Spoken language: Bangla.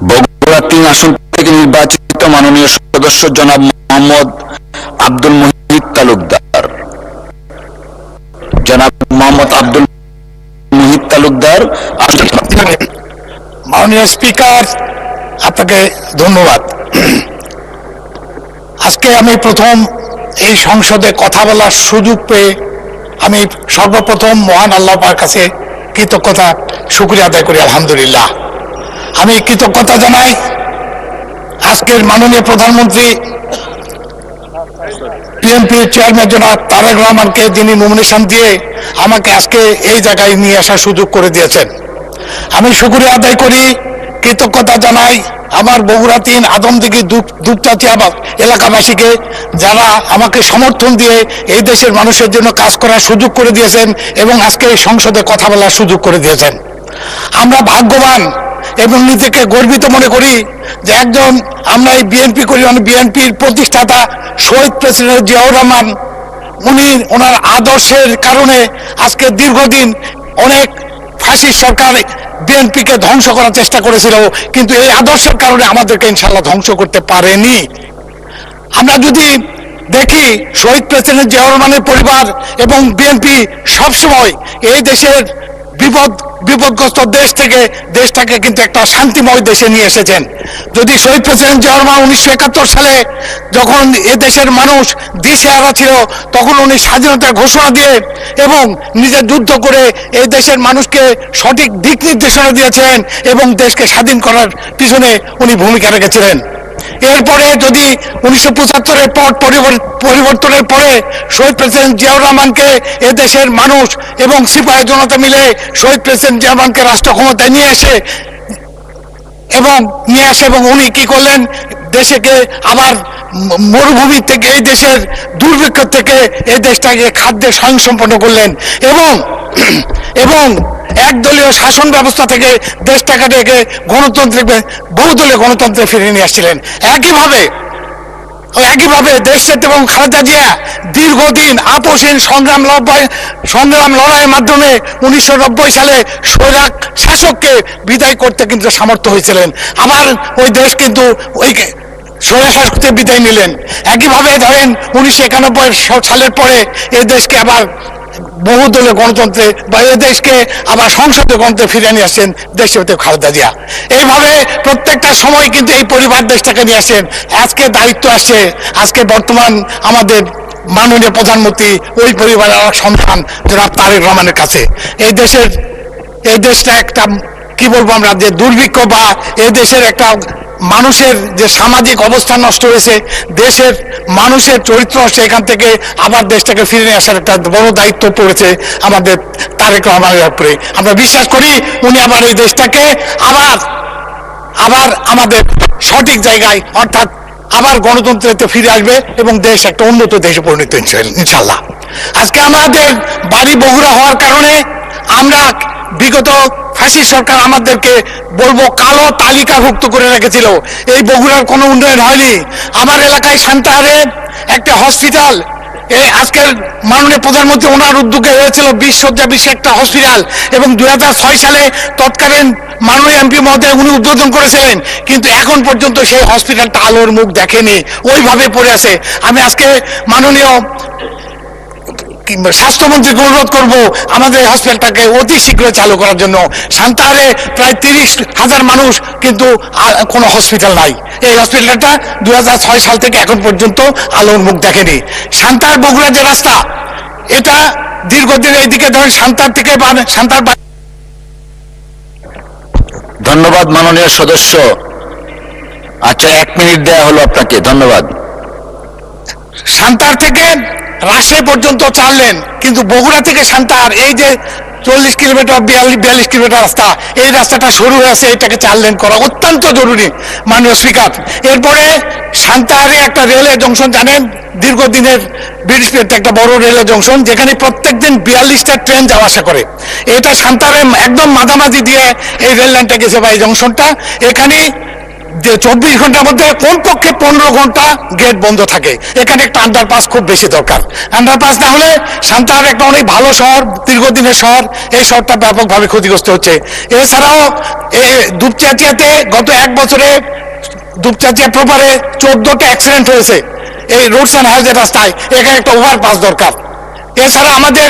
বগুড়া ৩ আসন থেকে নির্বাচিত মাননীয় সদস্য জনাব মোহাম্মদ আব্দুল মুহিত তালুকদার। জনাব মোহাম্মদ আব্দুল মুহিত তালুকদার। মাননীয় স্পিকার, আপনাকে ধন্যবাদ। আজকে আমি প্রথম এই সংসদে কথা বলার সুযোগ পেয়ে আমি সর্বপ্রথম মহান আল্লাহ পাকের কাছে কৃতজ্ঞতা শুকরিয়া আদায় করি। আলহামদুলিল্লাহ। আমি কৃতজ্ঞতা জানাই আজকের মাননীয় প্রধানমন্ত্রী বিএনপির চেয়ারম্যান জনাব তারেক রহমানকে, যিনি নমিনেশন দিয়ে আমাকে আজকে এই জায়গায় নিয়ে আসার সুযোগ করে দিয়েছেন। আমি শুকরিয়া আদায় করি, কৃতজ্ঞতা জানাই আমার বগুড়া ৩ আদমদিঘি দুপচাচিয়া এলাকাবাসীকে, যারা আমাকে সমর্থন দিয়ে এই দেশের মানুষের জন্য কাজ করার সুযোগ করে দিয়েছেন এবং আজকে এই সংসদে কথা বলার সুযোগ করে দিয়েছেন। আমরা ভাগ্যবান এবং নিজেকে গর্বিত মনে করি যে আমরা এই বিএনপি করি, বিএনপির প্রতিষ্ঠাতা শহীদ প্রেসিডেন্ট জিয়াউর রহমান, ওনার আদর্শের কারণে আজকে দীর্ঘদিন অনেক ফাঁসির সরকার বিএনপিকে ধ্বংস করার চেষ্টা করেছিল, কিন্তু এই আদর্শের কারণে আমাদেরকে ইনশাল্লাহ ধ্বংস করতে পারেনি। আমরা যদি দেখি শহীদ প্রেসিডেন্ট জিয়াউর রহমানের পরিবার এবং বিএনপি সবসময় এই দেশের বিপদগ্রস্ত দেশটাকে কিন্তু একটা শান্তিময় দেশে নিয়ে এসেছেন। যদি শহীদ প্রেসিডেন্ট জিয়াউর রহমান 1971 সালে যখন এ দেশের মানুষ দিশেহারা ছিল, তখন উনি স্বাধীনতার ঘোষণা দিয়ে এবং নিজে যুদ্ধ করে এই দেশের মানুষকে সঠিক দিক নির্দেশনা দিয়েছেন এবং দেশকে স্বাধীন করার পিছনে উনি ভূমিকা রেখেছিলেন। এরপরে যদি 1975-এর পর পরিবর্তনের পরে শহীদ প্রেসিডেন্ট জিয়াউর রহমানকে এদেশের মানুষ এবং সিপাহী জনতা মিলে শহীদ প্রেসিডেন্ট জিয়াউর রহমানকে রাষ্ট্র ক্ষমতায় নিয়ে আসে এবং উনি কি করলেন, দেশকে আবার মরুভূমি থেকে, এই দেশের দুর্ভিক্ষ থেকে এই দেশটাকে খাদ্যে স্বয়ংসম্পন্ন করলেন এবং একদলীয় শাসন ব্যবস্থা থেকে দেশটাকে বহুদলীয় গণতন্ত্রে ফিরিয়ে নিয়ে আসছিলেন। একইভাবে দেশনেত্রী এবং খালেদা জিয়া দীর্ঘদিন আপোষহীন সংগ্রাম লড়াইয়ের মাধ্যমে 1990 সালে স্বৈরাচার শাসককে বিদায় করতে কিন্তু সামর্থ্য হয়েছিলেন। আবার ওই দেশ কিন্তু ওই স্বৈরাচারকে বিদায় নিলেন। একইভাবে ধরেন 1991 সালের পরে এই দেশকে আবার বহুদলীয় গণতন্ত্রে বা এই দেশকে আবার সংসদীয় গণতন্ত্রে ফিরিয়ে নিয়ে আসছেন দেশনেত্রী খালেদা জিয়া। এইভাবে প্রত্যেকটা সময় কিন্তু এই পরিবার দেশটাকে নিয়ে আসছেন। আজকে দায়িত্ব আসছে, আজকে বর্তমান আমাদের মাননীয় প্রধানমন্ত্রী ওই পরিবারের সন্তান জনাব তারেক রহমানের কাছে। এই দেশটা একটা কি বলবো আমরা, যে দুর্ভিক্ষ বা এই দেশের একটা মানুষের যে সামাজিক অবস্থা নষ্ট হয়েছে, দেশের মানুষের চরিত্র সেখান থেকে আবার দেশটাকে ফিরে নিয়ে আসার একটা বড় দায়িত্ব পড়েছে আমাদের তারেক রহমানের উপরে। আমরা বিশ্বাস করি উনি আবার এই দেশটাকে আবার আমাদের সঠিক জায়গায়, অর্থাৎ আবার গণতন্ত্রে ফিরে আসবে এবং দেশ একটা উন্নত দেশে পরিণত ইনশাল্লাহ। আজকে আমাদের বাড়ি বগুড়া হওয়ার কারণে আমরা বিগত ফাঁসির সরকার আমাদেরকে বলবো কালো তালিকাভুক্ত করে রেখেছিল। এই বগুড়ার কোনো উন্নয়ন হয়নি। আমার এলাকায় সান্তাহারে একটা হসপিটাল, আজকের মাননীয় প্রধানমন্ত্রী ওনার উদ্যোগে হয়েছিল 20 শয্যা বিশিষ্ট একটা হসপিটাল এবং 2006 সালে তৎকালীন মাননীয় এমপি মহোদয় উনি উদ্বোধন করেছিলেন, কিন্তু এখন পর্যন্ত সেই হসপিটালটা আলোর মুখ দেখেনি, ওইভাবে পড়ে আছে। আমি আজকে মাননীয় স্বাস্থ্যমন্ত্রীকে অনুরোধ করবো আমাদের এই হসপিটালটাকে অতি শীঘ্র চালু করার জন্য। সান্তাহারে প্রায় 30,000 মানুষ, কিন্তু কোনো হসপিটাল নাই। এই হসপিটালটা 2006 সাল থেকে এখন পর্যন্ত আলোর মুখ দেখেনি। সান্তাহার বগুড়া যে রাস্তা, এটা দীর্ঘদিন এইদিকে ধরেন সান্তাহার থেকে ধন্যবাদ মাননীয় সদস্য। আচ্ছা, 1 মিনিট দেওয়া হলো আপনাকে, ধন্যবাদ। সান্তাহার থেকে রাজশাহী পর্যন্ত চাললেন, কিন্তু বগুড়া থেকে সান্তাহার এই যে 40 কিলোমিটার 42 কিলোমিটার রাস্তা, এই রাস্তাটা শুরু হয়েছে, এটাকে 4 লেন করা অত্যন্ত জরুরি মাননীয় স্পিকার। এরপরে সান্তাহারে একটা রেলের জংশন, জানেন দীর্ঘদিনের ব্রিটিশ একটা বড় রেলের জংশন, যেখানে প্রত্যেকদিন 42টা ট্রেন যাওয়া আসা করে। এটা সান্তাহারে একদম মাঝামাঝি দিয়ে এই রেল লাইনটা গেছে বা এই জংশনটা, এখানে যে 24 ঘন্টার মধ্যে কমপক্ষে 15 ঘন্টা গেট বন্ধ থাকে। এখানে একটা আন্ডারপাস খুব বেশি দরকার। আন্ডারপাস না হলে সান্তাহার একটা অনেক ভালো শহর, দীর্ঘদিনের শহর, এই শহরটা ব্যাপকভাবে ক্ষতিগ্রস্ত হচ্ছে। এছাড়াও দুপচাচিয়াতে গত 1 বছরে দুপচাচিয়া প্রপারে 14টা অ্যাক্সিডেন্ট হয়েছে এই রোডস অ্যান্ড হাইওয়ে রাস্তায়। এখানে একটা ওভারপাস দরকার। এছাড়া আমাদের